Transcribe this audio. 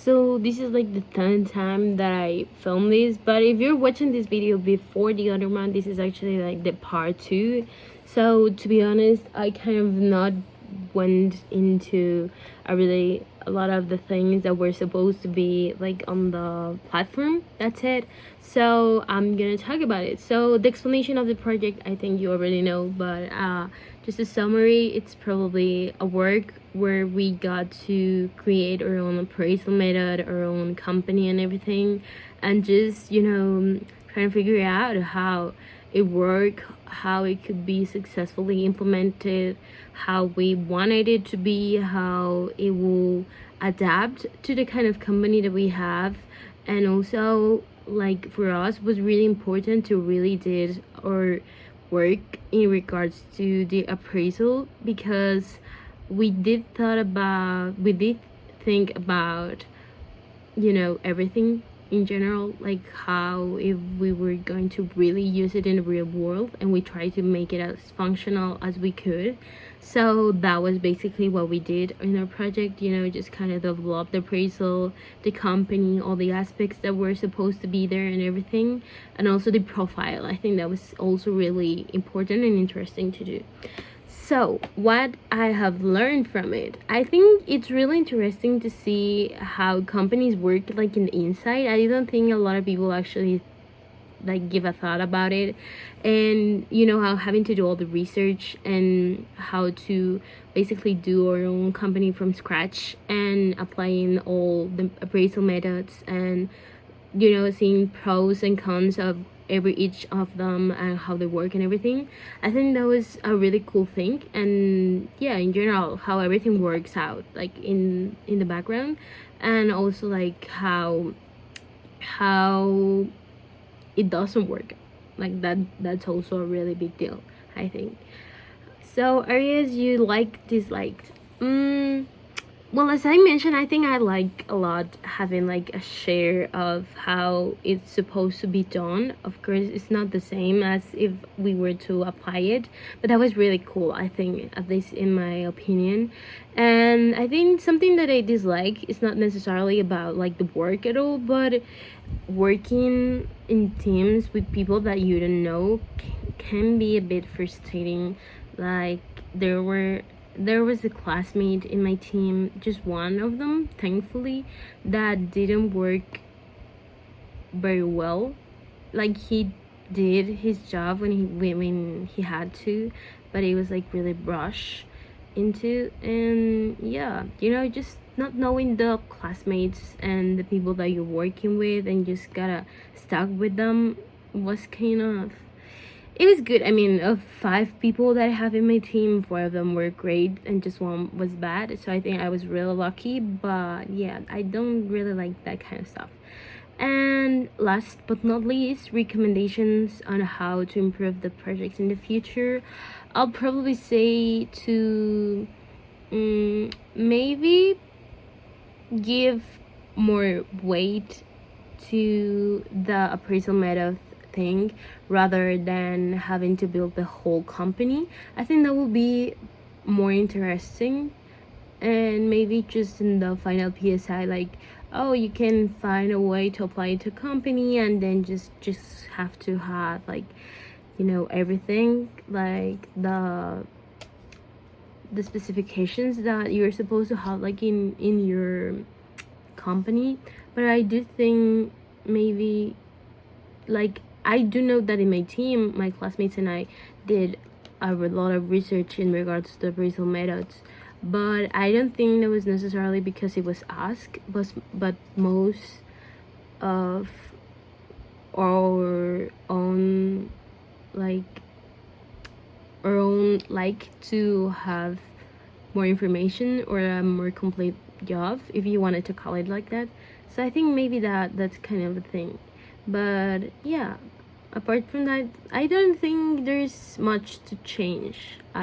So this is like the 10th time that I film this, but if you're watching this video before the other one, this is actually like the part 2. So to be honest, I kind of not went into a lot of the things that were supposed to be like on the platform. That's it. So I'm gonna talk about it. So the explanation of the project, I think you already know, but just a summary, it's probably a work where we got to create our own appraisal method, our own company and everything, and just trying to figure out how it worked, how it could be successfully implemented, how we wanted it to be, how it will adapt to the kind of company that we have. And also, like, for us was really important to really did our work in regards to the appraisal, because we did think about everything in general, like how if we were going to really use it in the real world, and we tried to make it as functional as we could. So that was basically what we did in our project, just kind of develop the appraisal, the company, all the aspects that were supposed to be there and everything, and also the profile. I think that was also really important and interesting to do. So, what I have learned from it, I think it's really interesting to see how companies work like in the inside. I don't think a lot of people actually like give a thought about it, and how having to do all the research and how to basically do our own company from scratch and applying all the appraisal methods, and seeing pros and cons of every each of them and how they work and everything. I think that was a really cool thing. And yeah, in general, how everything works out like in the background, and also like how it doesn't work, like that's also a really big deal, I think. So areas you like, disliked. Well, as I mentioned, I think I like a lot having like a share of how it's supposed to be done. Of course, it's not the same as if we were to apply it, but that was really cool, I think, at least in my opinion. And I think something that I dislike is not necessarily about like the work at all, but working in teams with people that you don't know can be a bit frustrating. Like, there was a classmate in my team, just one of them, thankfully, that didn't work very well. Like, he did his job when he had to, but it was like really rushed into. And yeah, just not knowing the classmates and the people that you're working with, and just gotta stuck with them, was kind of, it was good. I mean, of 5 people that I have in my team, 4 of them were great and just one was bad. So I think I was really lucky. But yeah, I don't really like that kind of stuff. And last but not least, recommendations on how to improve the projects in the future. I'll probably say to maybe give more weight to the appraisal method thing, rather than having to build the whole company. I think that will be more interesting. And maybe just in the final PSI, like, oh, you can find a way to apply it to company, and then just have to have like everything, like the specifications that you're supposed to have like in your company. But I do think maybe, like, I do know that in my team, my classmates and I did a lot of research in regards to the appraisal methods, but I don't think that was necessarily because it was asked, but most of our own, like, like to have more information or a more complete job, if you wanted to call it like that. So I think maybe that's kind of the thing. But yeah, apart from that, I don't think there's much to change at all.